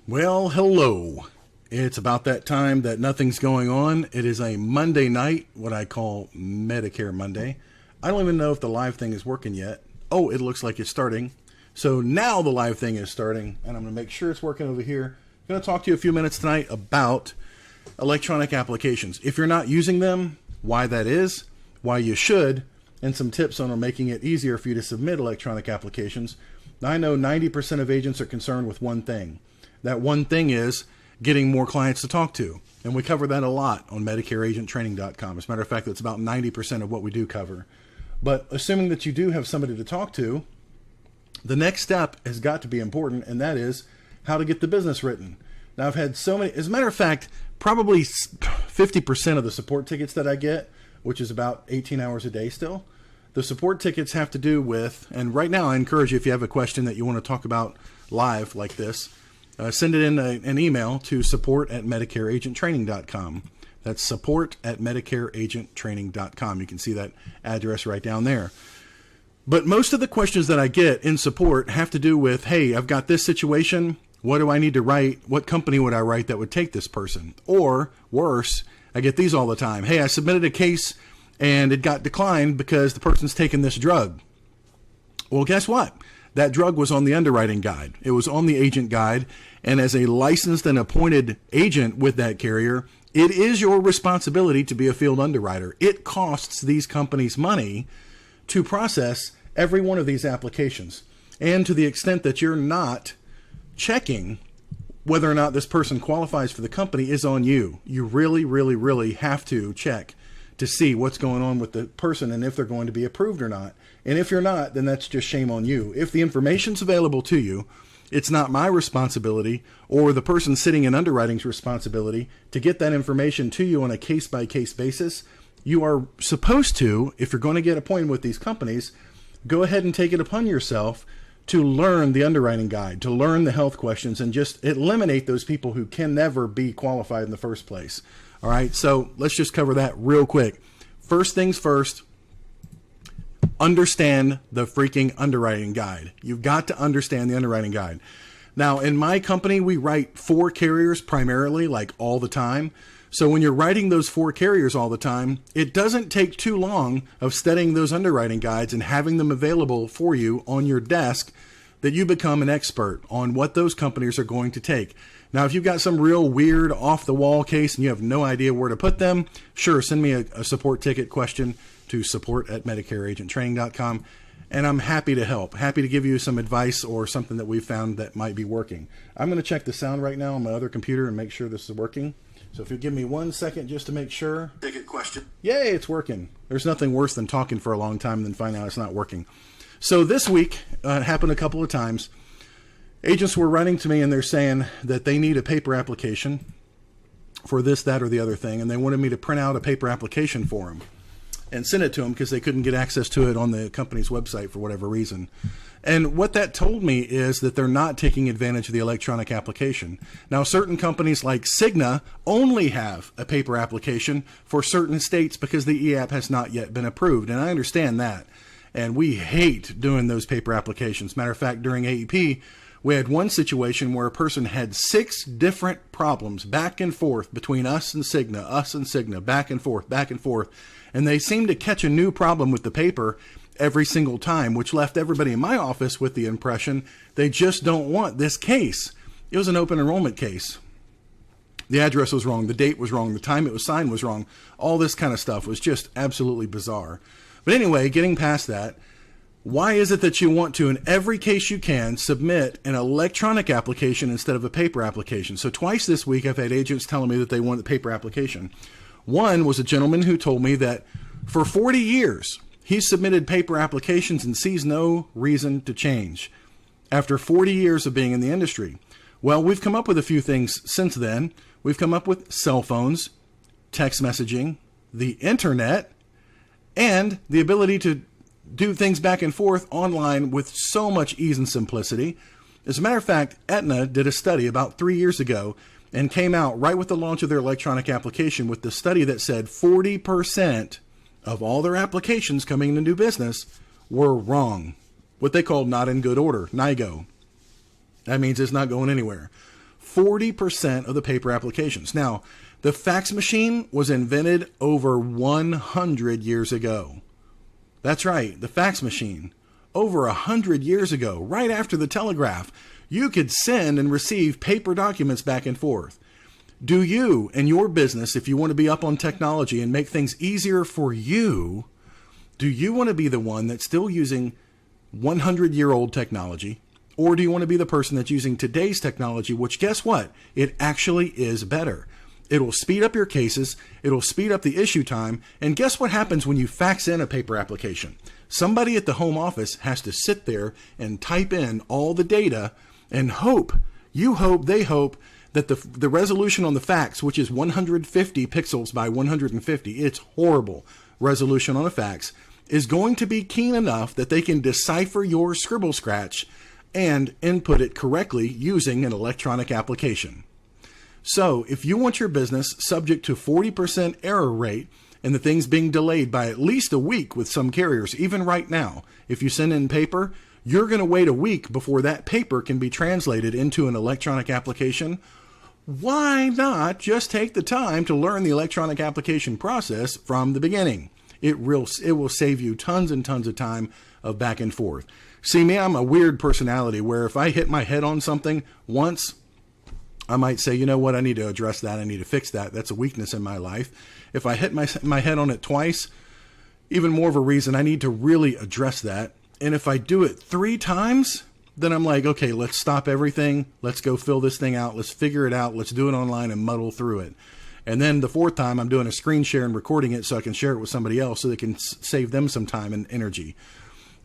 Well, hello. It's about that time that nothing's going on. It is a Monday night, what I call Medicare Monday. I don't even know if the live thing is working yet. Oh, it looks like it's starting. So now the live thing is starting, and I'm going to make sure it's working over here. I'm going to talk to you a few minutes tonight about electronic applications. If you're not using them, why that is, why you should, and some tips on making it easier for you to submit electronic applications. Now, I know 90% of agents are concerned with one thing. That one thing is getting more clients to talk to. And we cover that a lot on MedicareAgentTraining.com. As a matter of fact, that's about 90% of what we do cover. But assuming that you do have somebody to talk to, the next step has got to be important, and that is how to get the business written. Now, I've had so many, as a matter of fact, probably 50% of the support tickets that I get, which is about 18 hours a day still, the support tickets have to do with, and right now I encourage you, if you have a question that you want to talk about live like this, send it in an email to support@MedicareAgentTraining.com. That's support@MedicareAgentTraining.com. You can see that address right down there. But most of the questions that I get in support have to do with, hey, I've got this situation. What do I need to write? What company would I write that would take this person? Or worse, I get these all the time. Hey, I submitted a case and it got declined because the person's taken this drug. Well, guess what? That drug was on the underwriting guide. It was on the agent guide. And as a licensed and appointed agent with that carrier, it is your responsibility to be a field underwriter. It costs these companies money to process every one of these applications. And to the extent that you're not checking whether or not this person qualifies for the company is on you. You really, really, really have to check to see what's going on with the person and if they're going to be approved or not. And if you're not, then that's just shame on you. If the information's available to you, it's not my responsibility or the person sitting in underwriting's responsibility to get that information to you on a case-by-case basis. You are supposed to, if you're going to get appointed with these companies, go ahead and take it upon yourself to learn the underwriting guide, to learn the health questions, and just eliminate those people who can never be qualified in the first place. All right, so let's just cover that real quick. First things first, understand the freaking underwriting guide. You've got to understand the underwriting guide. Now, in my company, we write 4 carriers primarily, like all the time. So when you're writing those 4 carriers all the time, it doesn't take too long of studying those underwriting guides and having them available for you on your desk that you become an expert on what those companies are going to take. Now, if you've got some real weird off-the-wall case and you have no idea where to put them, sure, send me a support ticket question to support@MedicareAgentTraining.com, and I'm happy to help, happy to give you some advice or something that we've found that might be working. I'm going to check the sound right now on my other computer and make sure this is working. So if you give me 1 second just to make sure. Ticket question. Yay, it's working. There's nothing worse than talking for a long time and then finding out it's not working. So this week, it happened a couple of times. Agents were running to me and they're saying that they need a paper application for this, that, or the other thing. And they wanted me to print out a paper application for them and send it to them because they couldn't get access to it on the company's website for whatever reason. And what that told me is that they're not taking advantage of the electronic application. Now, certain companies like Cigna only have a paper application for certain states because the e-app has not yet been approved. And I understand that. And we hate doing those paper applications. Matter of fact, during AEP, we had one situation where a person had 6 different problems back and forth between us and Cigna, back and forth, back and forth. And they seemed to catch a new problem with the paper every single time, which left everybody in my office with the impression they just don't want this case. It was an open enrollment case. The address was wrong. The date was wrong. The time it was signed was wrong. All this kind of stuff was just absolutely bizarre. But anyway, getting past that, why is it that you want to, in every case you can, submit an electronic application instead of a paper application? So twice this week, I've had agents telling me that they want the paper application. One was a gentleman who told me that for 40 years, he's submitted paper applications and sees no reason to change after 40 years of being in the industry. Well, we've come up with a few things since then. We've come up with cell phones, text messaging, the internet, and the ability to do things back and forth online with so much ease and simplicity. As a matter of fact, Aetna did a study about 3 years ago and came out right with the launch of their electronic application with the study that said 40% of all their applications coming into new business were wrong. What they called not in good order, NIGO. That means it's not going anywhere. 40% of the paper applications. Now, the fax machine was invented over 100 years ago. That's right, the fax machine. Over 100 years ago, right after the telegraph, you could send and receive paper documents back and forth. Do you and your business, if you want to be up on technology and make things easier for you, do you want to be the one that's still using 100-year-old technology? Or do you want to be the person that's using today's technology, which, guess what? It actually is better. It'll speed up your cases. It'll speed up the issue time. And guess what happens when you fax in a paper application? Somebody at the home office has to sit there and type in all the data and they hope that the resolution on the fax, which is 150 pixels by 150, it's horrible resolution on a fax, is going to be keen enough that they can decipher your scribble scratch and input it correctly using an electronic application. So if you want your business subject to 40% error rate and the things being delayed by at least a week with some carriers, even right now, if you send in paper, you're going to wait a week before that paper can be translated into an electronic application. Why not just take the time to learn the electronic application process from the beginning? It will save you tons and tons of time of back and forth. See me, I'm a weird personality where if I hit my head on something once, I might say, you know what, I need to address that. I need to fix that. That's a weakness in my life. If I hit my head on it twice, even more of a reason I need to really address that. And if I do it 3 times, then I'm like, okay, let's stop everything. Let's go fill this thing out. Let's figure it out. Let's do it online and muddle through it. And then the 4th time, I'm doing a screen share and recording it so I can share it with somebody else so they can save them some time and energy.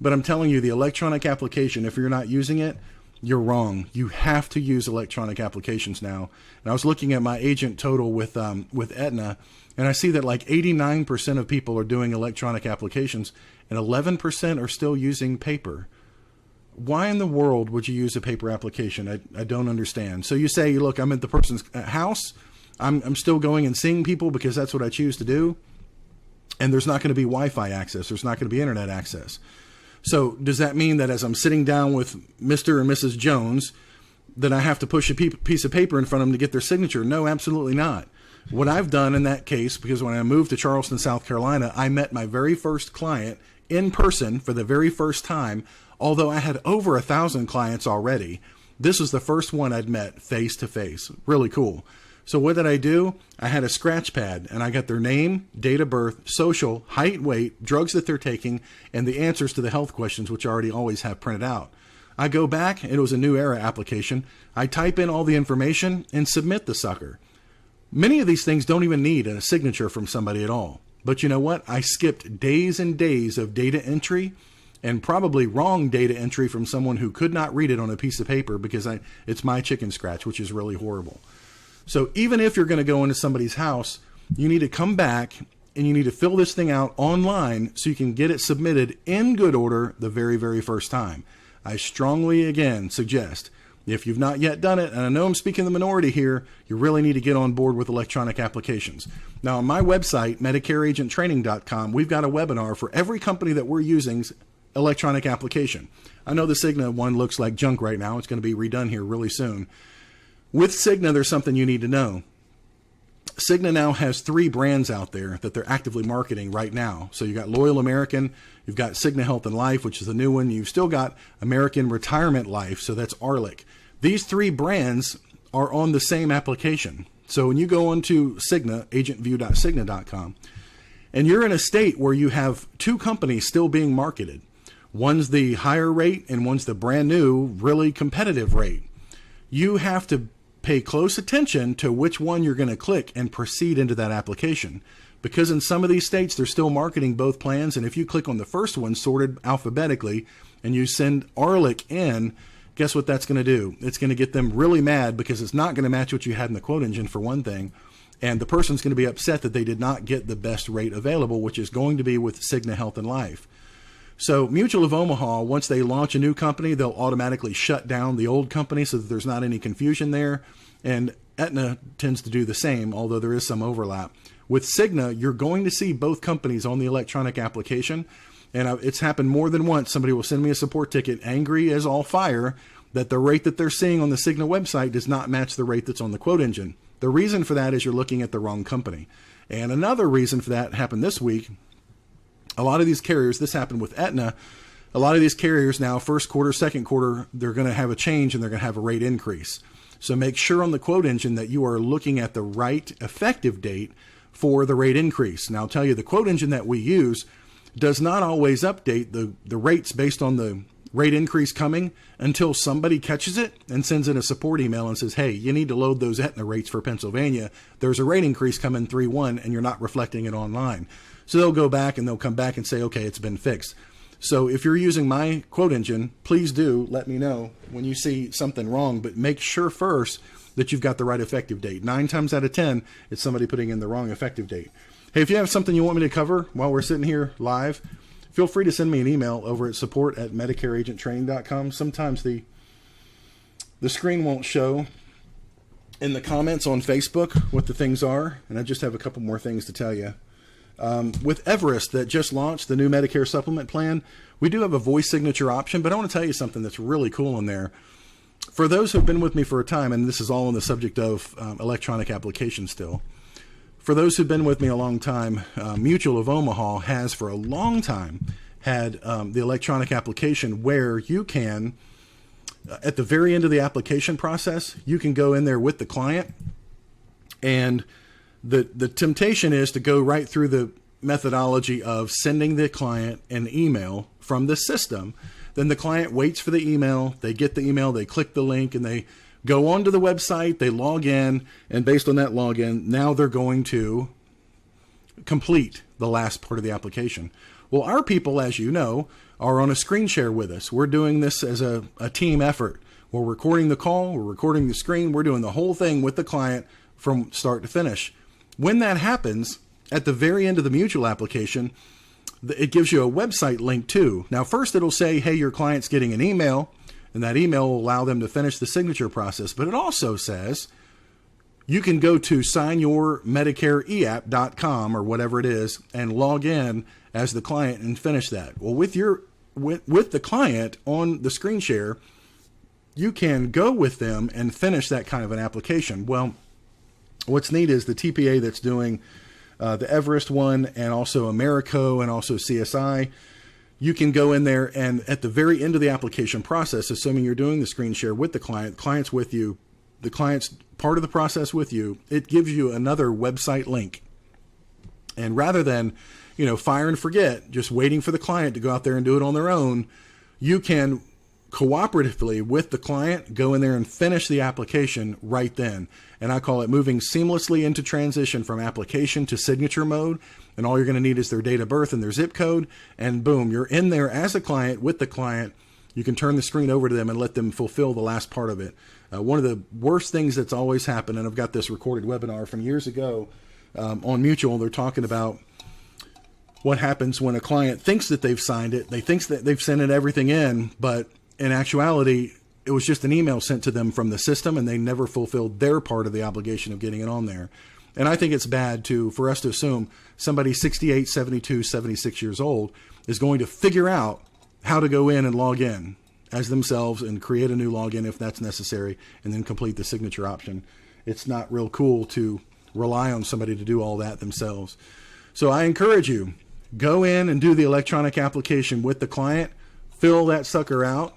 But I'm telling you, the electronic application, if you're not using it, you're wrong. You have to use electronic applications now. And I was looking at my agent total with Aetna, and I see that like 89% of people are doing electronic applications and 11% are still using paper. Why in the world would you use a paper application? I don't understand. So you say, look, I'm at the person's house. I'm still going and seeing people because that's what I choose to do. And there's not going to be Wi-Fi access. There's not going to be internet access. So does that mean that as I'm sitting down with Mr. and Mrs. Jones, that I have to push a piece of paper in front of them to get their signature? No, absolutely not. What I've done in that case, because when I moved to Charleston, South Carolina, I met my very first client in person for the very first time. Although I had over 1,000 clients already, this was the first one I'd met face to face. Really cool. So what did I do? I had a scratch pad and I got their name, date of birth, social, height, weight, drugs that they're taking, and the answers to the health questions, which I already always have printed out. I go back, it was a New Era application. I type in all the information and submit the sucker. Many of these things don't even need a signature from somebody at all. But you know what? I skipped days and days of data entry and probably wrong data entry from someone who could not read it on a piece of paper because it's my chicken scratch, which is really horrible. So even if you're going to go into somebody's house, you need to come back and you need to fill this thing out online so you can get it submitted in good order the very, very first time. I strongly, again, suggest if you've not yet done it, and I know I'm speaking the minority here, you really need to get on board with electronic applications. Now, on my website, MedicareAgentTraining.com, we've got a webinar for every company that we're using's electronic application. I know the Cigna one looks like junk right now. It's going to be redone here really soon. With Cigna, there's something you need to know. Cigna now has 3 brands out there that they're actively marketing right now. So you got Loyal American, you've got Cigna Health and Life, which is the new one. You've still got American Retirement Life, so that's ARLIC. These 3 brands are on the same application. So when you go onto Cigna, agentview.cigna.com, and you're in a state where you have 2 companies still being marketed. One's the higher rate and one's the brand new, really competitive rate. You have to pay close attention to which one you're going to click and proceed into that application. Because in some of these states, they're still marketing both plans. And if you click on the first one sorted alphabetically and you send ARLIC in, guess what that's going to do? It's going to get them really mad because it's not going to match what you had in the quote engine for one thing. And the person's going to be upset that they did not get the best rate available, which is going to be with Cigna Health and Life. So Mutual of Omaha, once they launch a new company, they'll automatically shut down the old company so that there's not any confusion there. And Aetna tends to do the same, although there is some overlap. With Cigna, you're going to see both companies on the electronic application. And it's happened more than once. Somebody will send me a support ticket angry as all fire that the rate that they're seeing on the Cigna website does not match the rate that's on the quote engine. The reason for that is you're looking at the wrong company. And another reason for that happened this week. A lot of these carriers, this happened with Aetna, a lot of these carriers now, first quarter, second quarter, they're going to have a change and they're going to have a rate increase. So make sure on the quote engine that you are looking at the right effective date for the rate increase. Now I'll tell you, the quote engine that we use does not always update the rates based on the rate increase coming until somebody catches it and sends in a support email and says, hey, you need to load those Aetna rates for Pennsylvania. There's a rate increase coming 3/1 and you're not reflecting it online. So they'll go back and they'll come back and say, okay, it's been fixed. So if you're using my quote engine, please do let me know when you see something wrong, but make sure first that you've got the right effective date. 9 times out of 10, it's somebody putting in the wrong effective date. Hey, if you have something you want me to cover while we're sitting here live, feel free to send me an email over at support@medicareagenttraining.com. Sometimes the screen won't show in the comments on Facebook what the things are, and I just have a couple more things to tell you. With Everest that just launched, the new Medicare supplement plan, we do have a voice signature option, but I want to tell you something that's really cool in there. For those who've been with me for a time, and this is all on the subject of electronic application still, for those who've been with me a long time, Mutual of Omaha has for a long time had the electronic application where you can, at the very end of the application process, you can go in there with the client, and the temptation is to go right through the methodology of sending the client an email from the system. Then the client waits for the email, they get the email, they click the link, and they go onto the website, they log in, and based on that login, now they're going to complete the last part of the application. Well, our people, as you know, are on a screen share with us. We're doing this as a team effort. We're recording the call, we're recording the screen, we're doing the whole thing with the client from start to finish. When that happens, at the very end of the Mutual application, it gives you a website link too. Now, first it'll say, hey, your client's getting an email, and that email will allow them to finish the signature process. But it also says you can go to signyourmedicareapp.com or whatever it is and log in as the client and finish that. Well, with the client on the screen share, you can go with them and finish that kind of an application. Well, what's neat is the TPA that's doing the Everest one and also Americo and also CSI, you can go in there and at the very end of the application process, assuming you're doing the screen share with the client's with you, the client's part of the process with you, it gives you another website link. And rather than, fire and forget, just waiting for the client to go out there and do it on their own, you can cooperatively with the client go in there and finish the application right then. And I call it moving seamlessly into transition from application to signature mode. And all you're going to need is their date of birth and their zip code, and boom, you're in there as a client with the client. You can turn the screen over to them and let them fulfill the last part of it. One of the worst things that's always happened, and I've got this recorded webinar from years ago on Mutual, they're talking about what happens when a client thinks that they've signed it, they think that they've sent everything in, but in actuality, it was just an email sent to them from the system, and they never fulfilled their part of the obligation of getting it on there. And I think it's bad for us to assume somebody 68, 72, 76 years old is going to figure out how to go in and log in as themselves and create a new login if that's necessary, and then complete the signature option. It's not real cool to rely on somebody to do all that themselves. So I encourage you, go in and do the electronic application with the client, fill that sucker out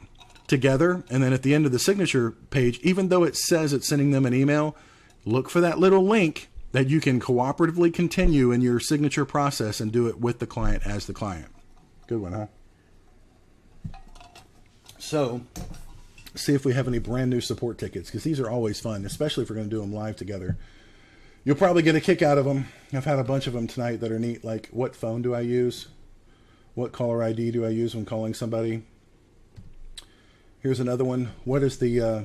together, and then at the end of the signature page, even though it says it's sending them an email, look for that little link that you can cooperatively continue in your signature process and do it with the client as the client. Good one, huh? So, see if we have any brand new support tickets, because these are always fun, especially if we're going to do them live together. You'll probably get a kick out of them. I've had a bunch of them tonight that are neat, like what phone do I use? What caller ID do I use when calling somebody? Here's another one. What is the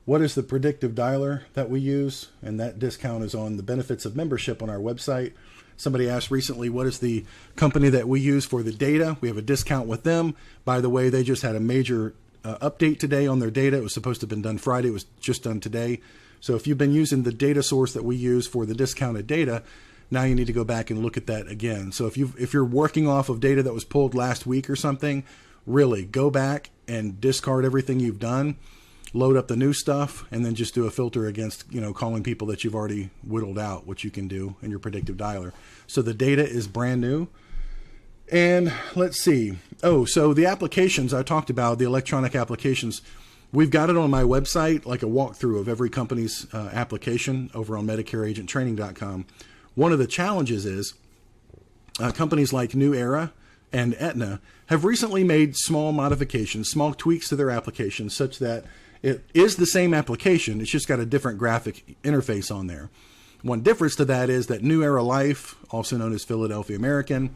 predictive dialer that we use? And that discount is on the benefits of membership on our website. Somebody asked recently, what is the company that we use for the data? We have a discount with them. By the way, they just had a major update today on their data. It was supposed to have been done Friday. It was just done today. So if you've been using the data source that we use for the discounted data, now you need to go back and look at that again. So if you're working off of data that was pulled last week or something, really go back and discard everything you've done, load up the new stuff, and then just do a filter against, calling people that you've already whittled out, which you can do in your predictive dialer. So the data is brand new. And let's see. Oh, so the applications I talked about, the electronic applications, we've got it on my website, like a walkthrough of every company's application over on MedicareAgentTraining.com. One of the challenges is companies like New Era and Aetna have recently made small modifications, small tweaks to their applications such that it is the same application. It's just got a different graphic interface on there. One difference to that is that New Era Life, also known as Philadelphia American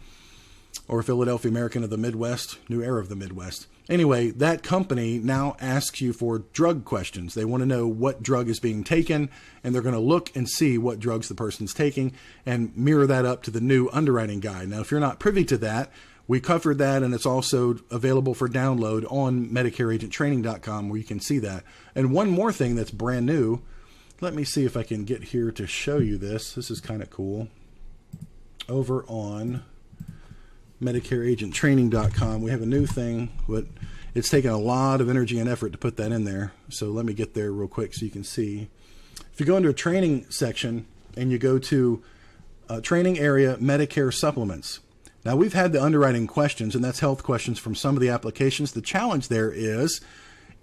or Philadelphia American of the Midwest, New Era of the Midwest. Anyway, that company now asks you for drug questions. They want to know what drug is being taken, and they're going to look and see what drugs the person's taking and mirror that up to the new underwriting guide. Now, if you're not privy to that, we covered that, and it's also available for download on MedicareAgentTraining.com where you can see that. And one more thing that's brand new, let me see if I can get here to show you this. This is kind of cool. Over on MedicareAgentTraining.com, we have a new thing, but it's taken a lot of energy and effort to put that in there. So let me get there real quick so you can see. If you go into a training section and you go to training area, Medicare supplements. Now, we've had the underwriting questions, and that's health questions from some of the applications. The challenge there is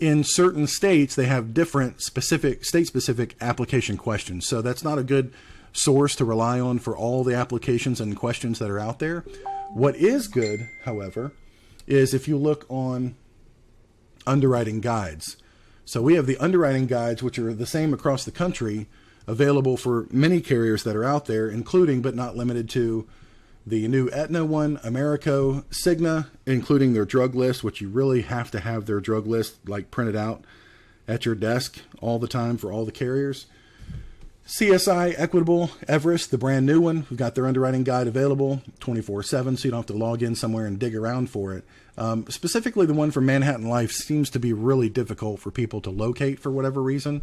in certain states, they have different state-specific application questions. So that's not a good source to rely on for all the applications and questions that are out there. What is good, however, is if you look on underwriting guides. So we have the underwriting guides, which are the same across the country, available for many carriers that are out there, including but not limited to the new Aetna one, Americo, Cigna, including their drug list, which you really have to have their drug list like printed out at your desk all the time for all the carriers. CSI, Equitable, Everest, the brand new one. We've got their underwriting guide available 24/7, so you don't have to log in somewhere and dig around for it. Specifically, the one for Manhattan Life seems to be really difficult for people to locate for whatever reason.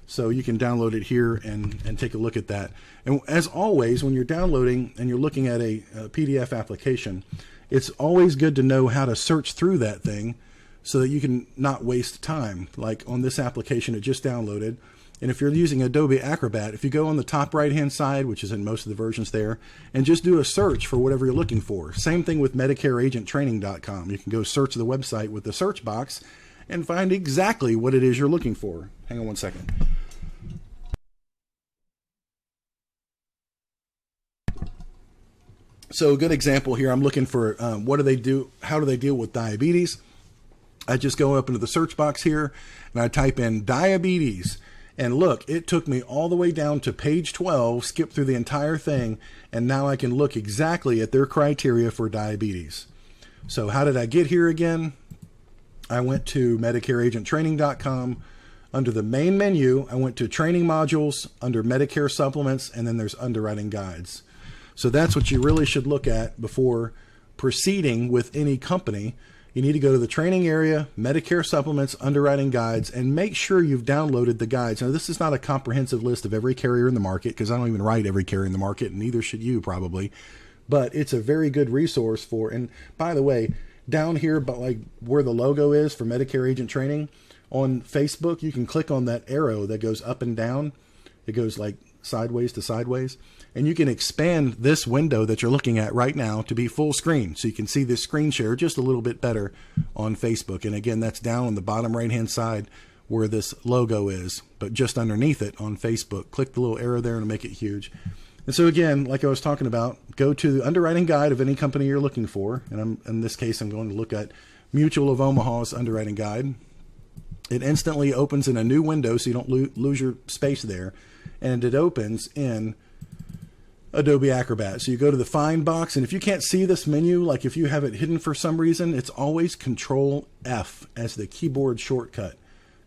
So you can download it here and take a look at that. And as always, when you're downloading and you're looking at a PDF application, it's always good to know how to search through that thing so that you can not waste time. Like on this application, it just downloaded. And if you're using Adobe Acrobat, if you go on the top right-hand side, which is in most of the versions there, and just do a search for whatever you're looking for. Same thing with MedicareAgentTraining.com. You can go search the website with the search box and find exactly what it is you're looking for. Hang on one second. So a good example here, I'm looking for what do they do, how do they deal with diabetes? I just go up into the search box here and I type in diabetes. And look, it took me all the way down to page 12, skip through the entire thing, and now I can look exactly at their criteria for diabetes. So how did I get here again? I went to MedicareAgentTraining.com. Under the main menu, I went to training modules, under Medicare supplements, and then there's underwriting guides. So that's what you really should look at before proceeding with any company. You need to go to the training area, Medicare supplements, underwriting guides, and make sure you've downloaded the guides. Now, this is not a comprehensive list of every carrier in the market, because I don't even write every carrier in the market, and neither should you probably. But it's a very good resource for, and by the way, down here, but like where the logo is for Medicare Agent Training on Facebook, you can click on that arrow that goes up and down. It goes like sideways to sideways. And you can expand this window that you're looking at right now to be full screen. So you can see this screen share just a little bit better on Facebook. And again, that's down on the bottom right-hand side where this logo is, but just underneath it on Facebook. Click the little arrow there and make it huge. And so again, like I was talking about, go to the underwriting guide of any company you're looking for. And in this case, I'm going to look at Mutual of Omaha's underwriting guide. It instantly opens in a new window so you don't lose your space there. And it opens in Adobe Acrobat. So you go to the find box, and if you can't see this menu, like if you have it hidden for some reason, it's always Control F as the keyboard shortcut.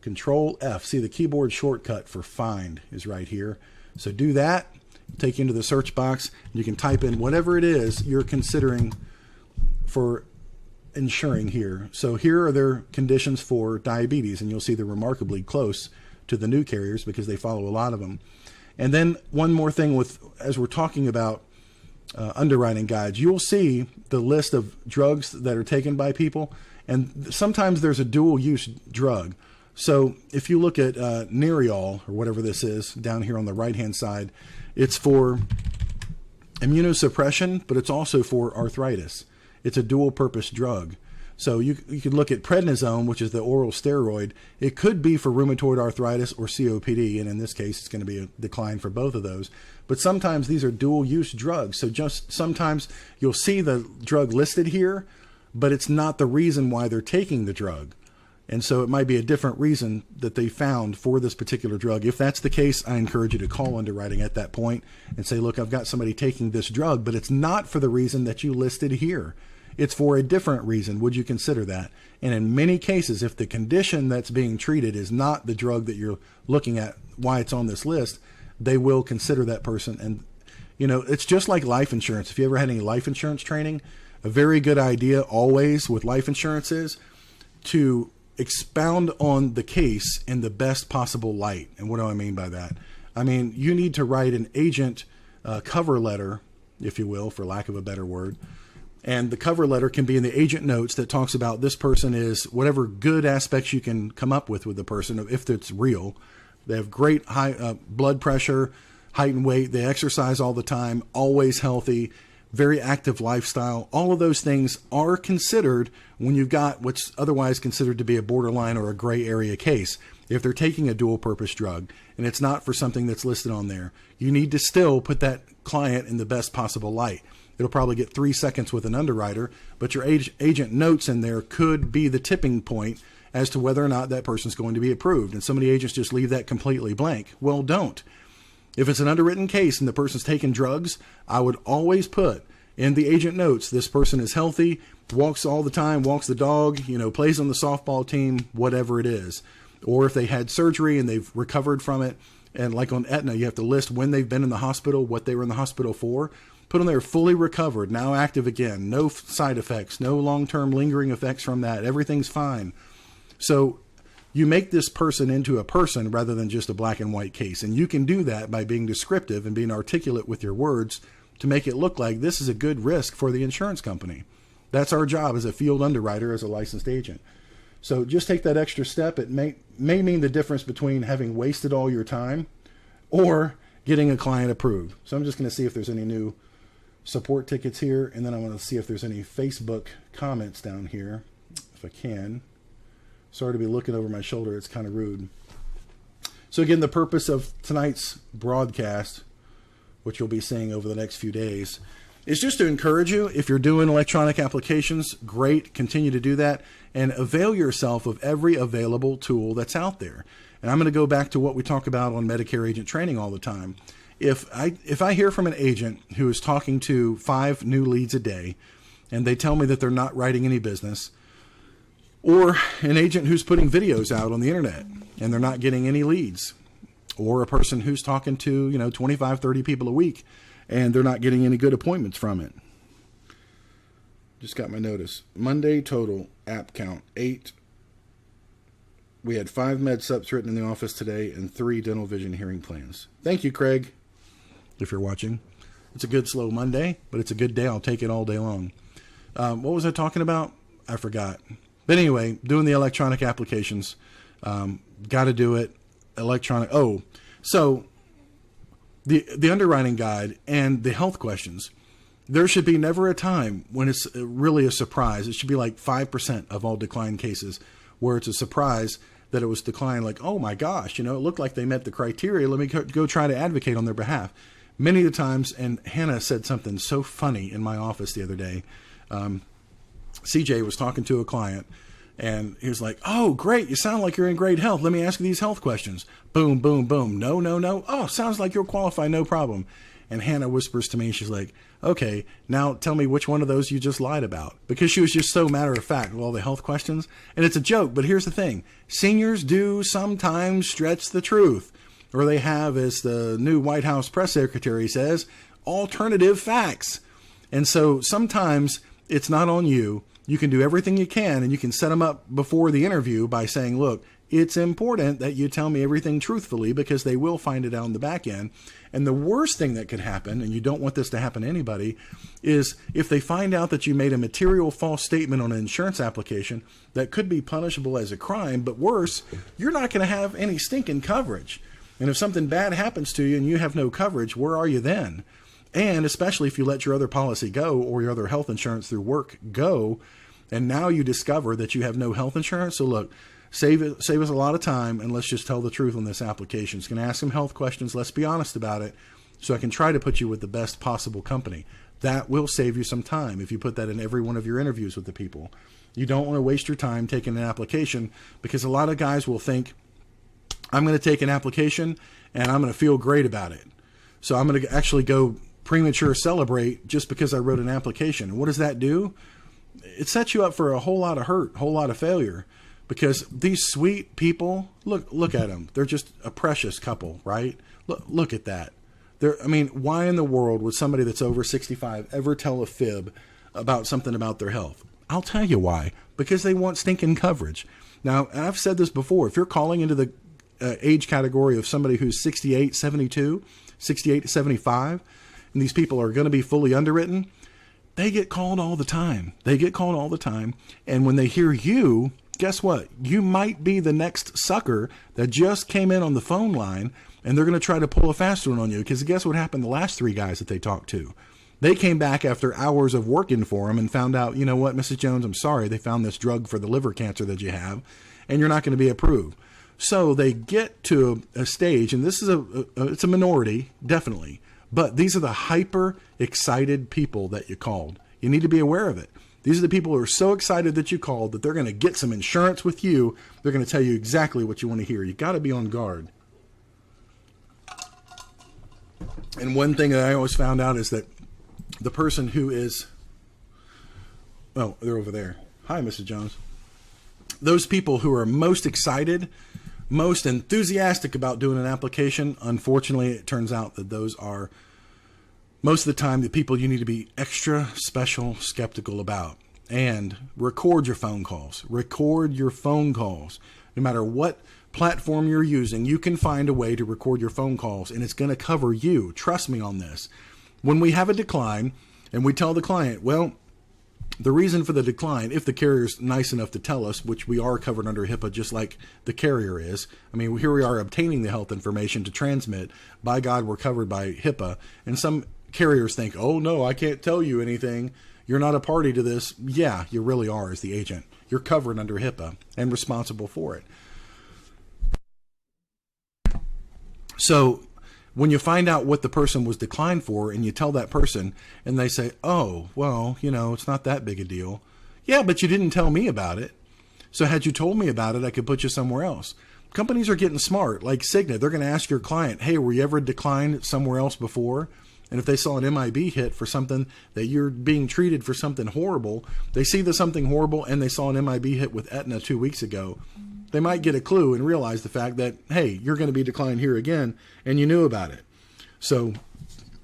Control F. See, the keyboard shortcut for find is right here. So do that, take you into the search box, and you can type in whatever it is you're considering for insuring here. So here are their conditions for diabetes, and you'll see they're remarkably close to the new carriers because they follow a lot of them. And then one more thing with, as we're talking about underwriting guides, you'll see the list of drugs that are taken by people. And sometimes there's a dual use drug. So if you look at Nereol, or whatever this is, down here on the right-hand side, it's for immunosuppression, but it's also for arthritis. It's a dual purpose drug. So you could look at prednisone, which is the oral steroid. It could be for rheumatoid arthritis or COPD, and in this case, it's going to be a decline for both of those. But sometimes these are dual use drugs. So just sometimes you'll see the drug listed here, but it's not the reason why they're taking the drug. And so it might be a different reason that they found for this particular drug. If that's the case, I encourage you to call underwriting at that point and say, look, I've got somebody taking this drug, but it's not for the reason that you listed here. It's for a different reason. Would you consider that? And in many cases, if the condition that's being treated is not the drug that you're looking at, why it's on this list, they will consider that person. And, you know, it's just like life insurance. If you ever had any life insurance training, a very good idea always with life insurance is to expound on the case in the best possible light. And what do I mean by that? I mean, you need to write an agent cover letter, if you will, for lack of a better word. And the cover letter can be in the agent notes that talks about this person is whatever good aspects you can come up with the person, if it's real. They have great high blood pressure, height and weight. They exercise all the time, always healthy, very active lifestyle. All of those things are considered when you've got what's otherwise considered to be a borderline or a gray area case. If they're taking a dual purpose drug and it's not for something that's listed on there, you need to still put that client in the best possible light. It'll probably get 3 seconds with an underwriter, but your agent notes in there could be the tipping point as to whether or not that person's going to be approved. And so many agents just leave that completely blank. Well, don't. If it's an underwritten case and the person's taking drugs, I would always put in the agent notes, this person is healthy, walks all the time, walks the dog, plays on the softball team, whatever it is. Or if they had surgery and they've recovered from it, and like on Aetna, you have to list when they've been in the hospital, what they were in the hospital for. Put on there fully recovered, now active again, no side effects, no long-term lingering effects from that. Everything's fine. So you make this person into a person rather than just a black and white case. And you can do that by being descriptive and being articulate with your words to make it look like this is a good risk for the insurance company. That's our job as a field underwriter, as a licensed agent. So just take that extra step. It may mean the difference between having wasted all your time or getting a client approved. So I'm just going to see if there's any new support tickets here, and then I want to see if there's any Facebook comments down here, if I can. Sorry to be looking over my shoulder. It's kind of rude. So again, the purpose of tonight's broadcast, which you'll be seeing over the next few days, is just to encourage you. If you're doing electronic applications, great, continue to do that, and avail yourself of every available tool that's out there. And I'm going to go back to what we talk about on Medicare agent training all the time. If I hear from an agent who is talking to 5 new leads a day, and they tell me that they're not writing any business, or an agent who's putting videos out on the internet and they're not getting any leads, or a person who's talking to 25, 30 people a week and they're not getting any good appointments from it. Just got my notice. Monday total app count 8. We had 5 med subs written in the office today and 3 dental vision hearing plans. Thank you, Craig, if you're watching. It's a good slow Monday, but it's a good day. I'll take it all day long. What was I talking about? I forgot. But anyway, doing the electronic applications, got to do it. Electronic. Oh, so the underwriting guide and the health questions, there should be never a time when it's really a surprise. It should be like 5% of all declined cases where it's a surprise that it was declined. Like, oh my gosh, it looked like they met the criteria. Let me go try to advocate on their behalf. Many of the times, and Hannah said something so funny in my office the other day. CJ was talking to a client and he was like, oh, great. You sound like you're in great health. Let me ask you these health questions. Boom, boom, boom. No, no, no. Oh, sounds like you'll qualify. No problem. And Hannah whispers to me, she's like, okay, now tell me which one of those you just lied about. Because she was just so matter of fact with all the health questions. And it's a joke, but here's the thing. Seniors do sometimes stretch the truth. Or they have, as the new White House press secretary says, alternative facts. And so sometimes it's not on you. You can do everything you can, and you can set them up before the interview by saying, look, it's important that you tell me everything truthfully, because they will find it out on the back end. And the worst thing that could happen, and you don't want this to happen to anybody, is if they find out that you made a material false statement on an insurance application that could be punishable as a crime, but worse, you're not going to have any stinking coverage. And if something bad happens to you and you have no coverage, where are you then? And especially if you let your other policy go, or your other health insurance through work go, and now you discover that you have no health insurance. So look, save us a lot of time, and let's just tell the truth on this application. It's going to ask some health questions. Let's be honest about it, so I can try to put you with the best possible company. That will save you some time if you put that in every one of your interviews with the people. You don't want to waste your time taking an application, because a lot of guys will think, I'm going to take an application and I'm going to feel great about it. So I'm going to actually go premature celebrate just because I wrote an application. And what does that do? It sets you up for a whole lot of hurt, a whole lot of failure, because these sweet people, look at them. They're just a precious couple, right? Look at that. Why in the world would somebody that's over 65 ever tell a fib about something about their health? I'll tell you why. Because they want stinking coverage. Now, I've said this before. If you're calling into the age category of somebody who's 68, 72, 68 to 75, and these people are going to be fully underwritten, they get called all the time. And when they hear you, guess what? You might be the next sucker that just came in on the phone line, and they're going to try to pull a fast one on you. Because guess what happened the last 3 guys that they talked to? They came back after hours of working for them and found out, you know what, Mrs. Jones, I'm sorry, they found this drug for the liver cancer that you have, and you're not going to be approved. So they get to a stage, and this is it's a minority, definitely, but these are the hyper excited people that you called. You need to be aware of it. These are the people who are so excited that you called that they're going to get some insurance with you. They're going to tell you exactly what you want to hear. You got to be on guard. And one thing that I always found out is that the person who is, oh, they're over there. Hi, Mrs. Jones. Those people who are most excited, most enthusiastic about doing an application, unfortunately, it turns out that those are most of the time the people you need to be extra special skeptical about. And record your phone calls. Record your phone calls. No matter what platform you're using, you can find a way to record your phone calls, and it's going to cover you. Trust me on this. When we have a decline and we tell the client, well, the reason for the decline, if the carrier's nice enough to tell us, which we are covered under HIPAA just like the carrier is. Here we are obtaining the health information to transmit. By God, we're covered by HIPAA. And some carriers think, oh, no, I can't tell you anything. You're not a party to this. Yeah, you really are as the agent. You're covered under HIPAA and responsible for it. So when you find out what the person was declined for and you tell that person and they say, oh, well, it's not that big a deal. Yeah, but you didn't tell me about it. So had you told me about it, I could put you somewhere else. Companies are getting smart, like Cigna. They're going to ask your client, hey, were you ever declined somewhere else before? And if they saw an MIB hit for something that you're being treated for something horrible, they see the something horrible and they saw an MIB hit with Aetna 2 weeks ago, they might get a clue and realize the fact that, hey, you're going to be declined here again, and you knew about it. So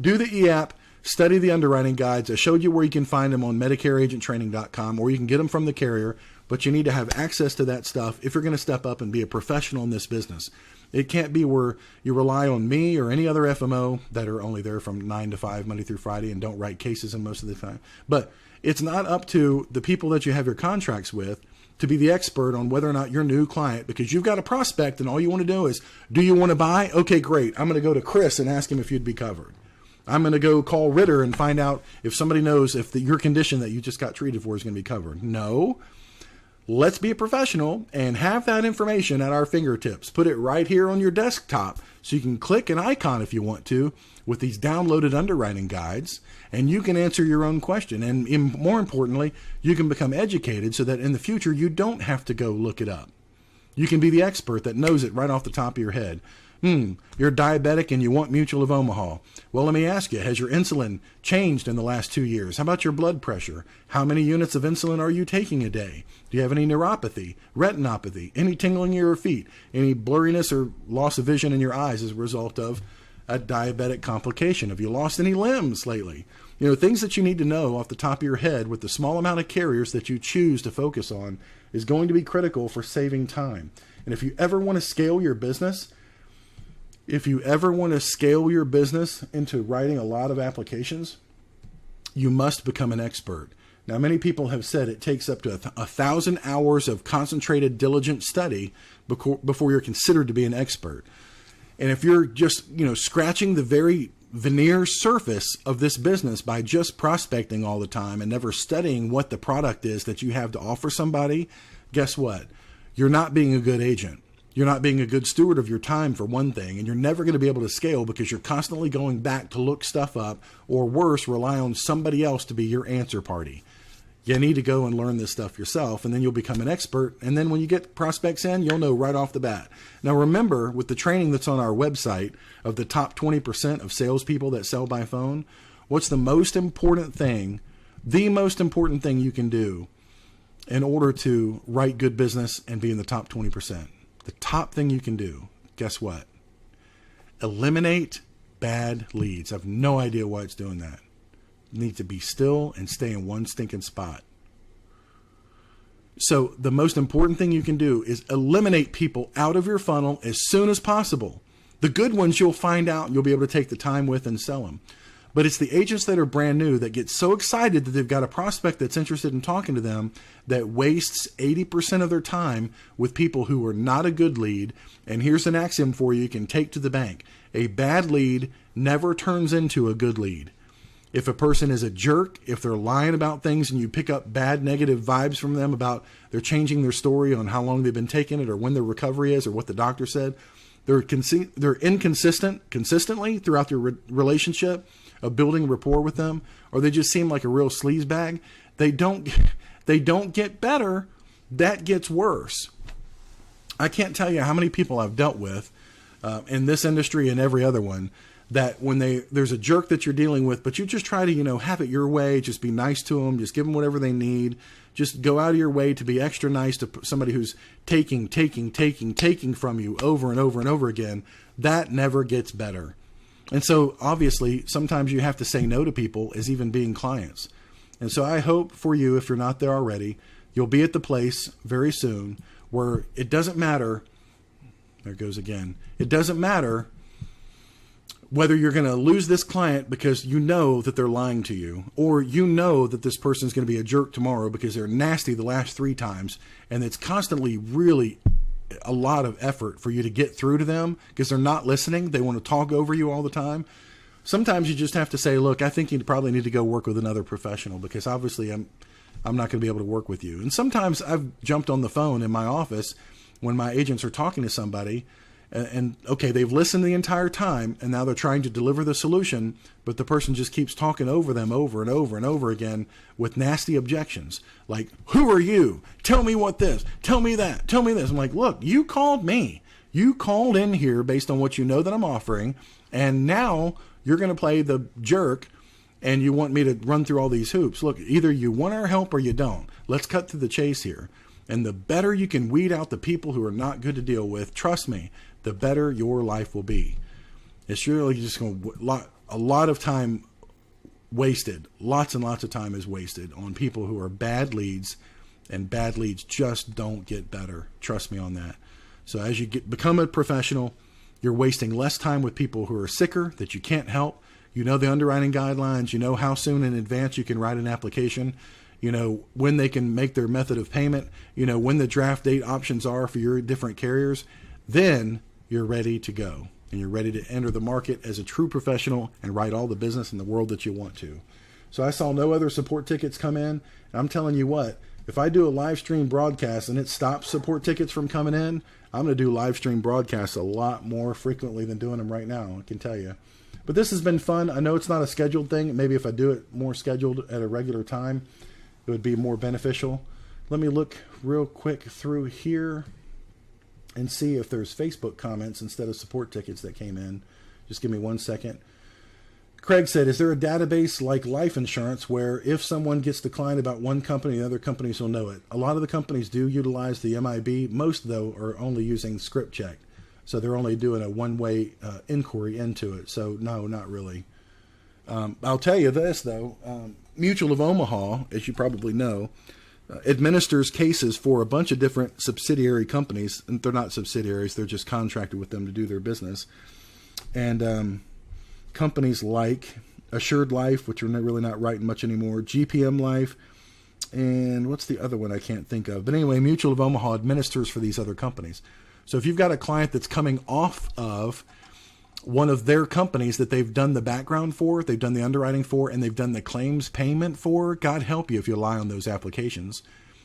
do the e-app, study the underwriting guides. I showed you where you can find them on MedicareAgentTraining.com, or you can get them from the carrier, but you need to have access to that stuff if you're going to step up and be a professional in this business. It can't be where you rely on me or any other FMO that are only there from 9 to 5, Monday through Friday, and don't write cases in most of the time. But it's not up to the people that you have your contracts with to be the expert on whether or not your new client, because you've got a prospect and all you want to do is, do you want to buy? Okay, great. I'm going to go to Chris and ask him if you'd be covered. I'm going to go call Ritter and find out if somebody knows if your condition that you just got treated for is going to be covered. No. Let's be a professional and have that information at our fingertips. Put it right here on your desktop so you can click an icon if you want to with these downloaded underwriting guides, and you can answer your own question. And more importantly, you can become educated so that in the future you don't have to go look it up. You can be the expert that knows it right off the top of your head. You're diabetic and you want Mutual of Omaha. Well, let me ask you, has your insulin changed in the last 2 years? How about your blood pressure? How many units of insulin are you taking a day? Do you have any neuropathy, retinopathy, any tingling in your feet, any blurriness or loss of vision in your eyes as a result of a diabetic complication? Have you lost any limbs lately? Things that you need to know off the top of your head with the small amount of carriers that you choose to focus on is going to be critical for saving time. And if you ever want to scale your business, into writing a lot of applications, you must become an expert. Now, many people have said it takes up to 1,000 hours of concentrated, diligent study before you're considered to be an expert. And if you're just, scratching the very veneer surface of this business by just prospecting all the time and never studying what the product is that you have to offer somebody, guess what? You're not being a good agent. You're not being a good steward of your time, for one thing, and you're never going to be able to scale because you're constantly going back to look stuff up, or worse, rely on somebody else to be your answer party. You need to go and learn this stuff yourself, and then you'll become an expert. And then when you get prospects in, you'll know right off the bat. Now, remember, with the training that's on our website of the top 20% of salespeople that sell by phone, what's the most important thing you can do in order to write good business and be in the top 20%? The top thing you can do, guess what? Eliminate bad leads. I have no idea why it's doing that. You need to be still and stay in one stinking spot. So the most important thing you can do is eliminate people out of your funnel as soon as possible. The good ones you'll find out and you'll be able to take the time with and sell them. But it's the agents that are brand new that get so excited that they've got a prospect that's interested in talking to them that wastes 80% of their time with people who are not a good lead. And here's an axiom for you can take to the bank. A bad lead never turns into a good lead. If a person is a jerk, if they're lying about things and you pick up bad negative vibes from them about they're changing their story on how long they've been taking it or when their recovery is or what the doctor said, they're inconsistent consistently throughout your relationship of building rapport with them, or they just seem like a real sleazebag, they don't get better. That gets worse. I can't tell you how many people I've dealt with in this industry and every other one that when there's a jerk that you're dealing with, but you just try to, have it your way, just be nice to them, just give them whatever they need, just go out of your way to be extra nice to somebody who's taking from you over and over and over again. That never gets better. And so obviously sometimes you have to say no to people as even being clients. And so I hope for you, if you're not there already, you'll be at the place very soon where it doesn't matter. There it goes again. It doesn't matter whether you're going to lose this client because you know that they're lying to you, or you know that this person's going to be a jerk tomorrow because they're nasty the last 3 times, and it's constantly really a lot of effort for you to get through to them because they're not listening. They want to talk over you all the time. Sometimes you just have to say, look, I think you probably need to go work with another professional because obviously I'm not going to be able to work with you. And sometimes I've jumped on the phone in my office when my agents are talking to somebody and okay, they've listened the entire time and now they're trying to deliver the solution, but the person just keeps talking over them over and over and over again with nasty objections. Like, who are you? Tell me what this, tell me that, tell me this. I'm like, look, you called me. You called in here based on what you know that I'm offering. And now you're going to play the jerk and you want me to run through all these hoops. Look, either you want our help or you don't. Let's cut to the chase here. And the better you can weed out the people who are not good to deal with, trust me, the better your life will be. It's really just going to a lot of time wasted. Lots and lots of time is wasted on people who are bad leads, and bad leads just don't get better. Trust me on that. So as you become a professional, you're wasting less time with people who are sicker that you can't help. You know the underwriting guidelines. You know how soon in advance you can write an application. You know when they can make their method of payment. You know when the draft date options are for your different carriers. Then you're ready to go. And you're ready to enter the market as a true professional and write all the business in the world that you want to. So I saw no other support tickets come in. And I'm telling you what, if I do a live stream broadcast and it stops support tickets from coming in, I'm going to do live stream broadcasts a lot more frequently than doing them right now, I can tell you. But this has been fun. I know it's not a scheduled thing. Maybe if I do it more scheduled at a regular time, it would be more beneficial. Let me look real quick through here and see if there's Facebook comments instead of support tickets that came in. Just give me 1 second. Craig said, is there a database like life insurance where if someone gets declined about one company, the other companies will know it? A lot of the companies do utilize the MIB. Most, though, are only using script check. So they're only doing a one-way inquiry into it. So no, not really. I'll tell you this, though. Mutual of Omaha, as you probably know, administers cases for a bunch of different subsidiary companies, and they're not subsidiaries, they're just contracted with them to do their business. And companies like Assured Life, which are really not writing much anymore, GPM Life, and what's the other one I can't think of? But anyway, Mutual of Omaha administers for these other companies. So if you've got a client that's coming off of one of their companies that they've done the background for, they've done the underwriting for, and they've done the claims payment for, God help you if you lie on those applications,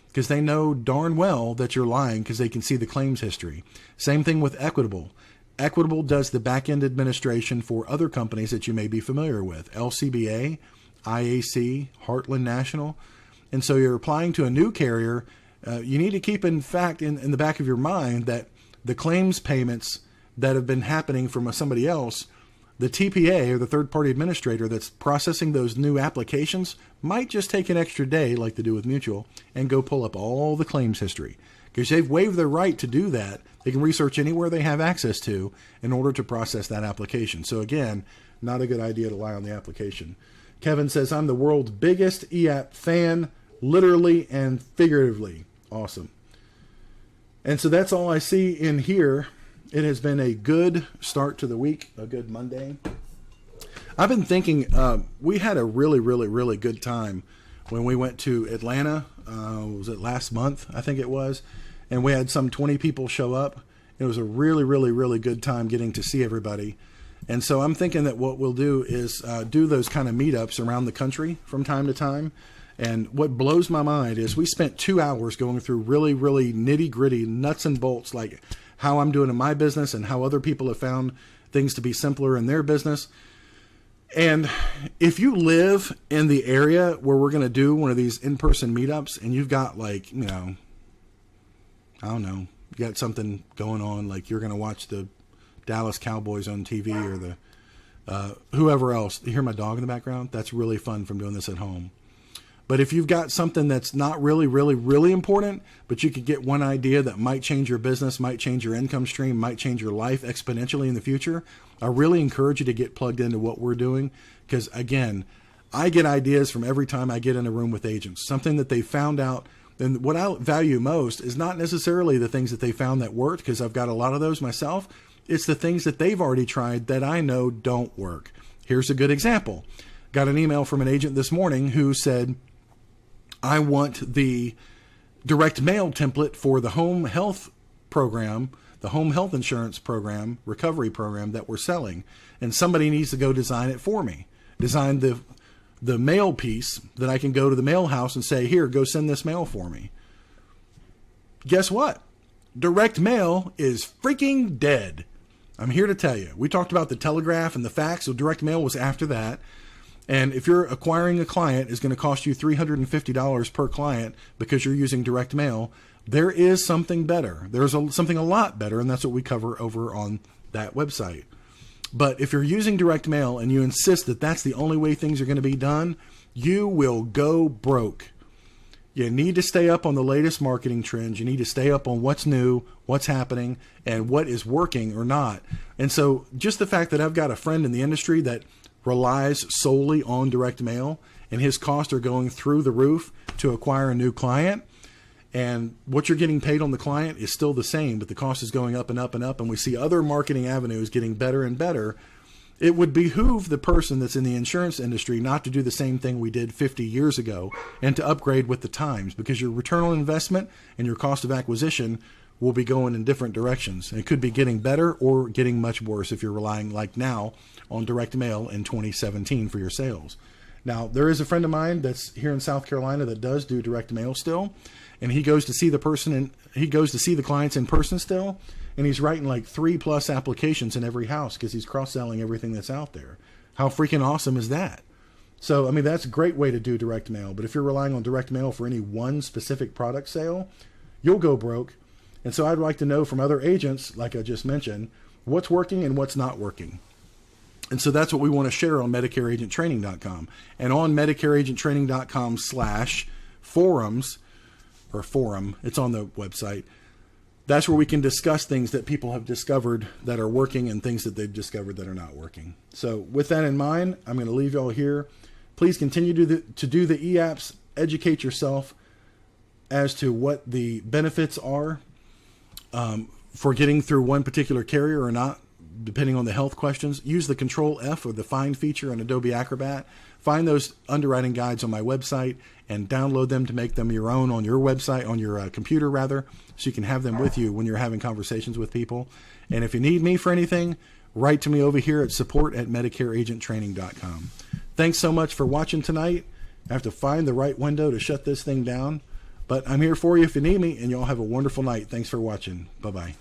because they know darn well that you're lying because they can see the claims history. Same thing with Equitable. Equitable does the back-end administration for other companies that you may be familiar with, LCBA, IAC, Heartland National. And so you're applying to a new carrier. You need to keep in the back of your mind that the claims payments that have been happening from somebody else, the TPA or the third-party administrator that's processing those new applications might just take an extra day, like they do with Mutual, and go pull up all the claims history. Because they've waived their right to do that. They can research anywhere they have access to in order to process that application. So again, not a good idea to lie on the application. Kevin says, I'm the world's biggest EAP fan, literally and figuratively. Awesome. And so that's all I see in here. It has been a good start to the week, a good Monday. I've been thinking, we had a really, really, really good time when we went to Atlanta. Was it last month? I think it was. And we had some 20 people show up. It was a really, really, really good time getting to see everybody. And so I'm thinking that what we'll do is do those kind of meetups around the country from time to time. And what blows my mind is we spent 2 hours going through really, really nitty gritty nuts and bolts, like how I'm doing in my business and how other people have found things to be simpler in their business. And if you live in the area where we're going to do one of these in-person meetups and you've got like, I don't know, you got something going on, like you're going to watch the Dallas Cowboys on TV or the whoever else. You hear my dog in the background? That's really fun from doing this at home. But if you've got something that's not really, really, really important, but you could get one idea that might change your business, might change your income stream, might change your life exponentially in the future, I really encourage you to get plugged into what we're doing. Because again, I get ideas from every time I get in a room with agents, something that they found out. And what I value most is not necessarily the things that they found that worked, because I've got a lot of those myself. It's the things that they've already tried that I know don't work. Here's a good example. Got an email from an agent this morning who said, I want the direct mail template for the home health program, the home health insurance program, recovery program that we're selling. And somebody needs to go design it for me. Design the mail piece that I can go to the mail house and say, here, go send this mail for me. Guess what? Direct mail is freaking dead. I'm here to tell you. We talked about the telegraph and the fax, so direct mail was after that. And if you're acquiring a client, it's going to cost you $350 per client because you're using direct mail. There is something better. There's something a lot better, and that's what we cover over on that website. But if you're using direct mail and you insist that that's the only way things are going to be done, you will go broke. You need to stay up on the latest marketing trends. You need to stay up on what's new, what's happening, and what is working or not. And so just the fact that I've got a friend in the industry that relies solely on direct mail and his costs are going through the roof to acquire a new client, and what you're getting paid on the client is still the same, but the cost is going up and up and up, and we see other marketing avenues getting better and better. It would behoove the person that's in the insurance industry not to do the same thing we did 50 years ago and to upgrade with the times, because your return on investment and your cost of acquisition will be going in different directions. And it could be getting better or getting much worse if you're relying, like now, on direct mail in 2017 for your sales. Now, there is a friend of mine that's here in South Carolina that does do direct mail still, and he goes to see the person and he goes to see the clients in person still, and he's writing like 3+ applications in every house because he's cross-selling everything that's out there. How freaking awesome is that? So, I mean, that's a great way to do direct mail. But if you're relying on direct mail for any one specific product sale, you'll go broke. And so I'd like to know from other agents, like I just mentioned, what's working and what's not working. And so that's what we want to share on MedicareAgentTraining.com. And on MedicareAgentTraining.com/forums, or forum, it's on the website. That's where we can discuss things that people have discovered that are working and things that they've discovered that are not working. So with that in mind, I'm going to leave y'all here. Please continue to do the EAPs, educate yourself, as to what the benefits are for getting through one particular carrier or not, depending on the health questions, use the Control F or the Find feature on Adobe Acrobat. Find those underwriting guides on my website and download them to make them your own on your website, on your computer rather, so you can have them with you when you're having conversations with people. And if you need me for anything, write to me over here at support@medicareagenttraining.com. Thanks so much for watching tonight. I have to find the right window to shut this thing down, but I'm here for you if you need me, and y'all have a wonderful night. Thanks for watching. Bye-bye.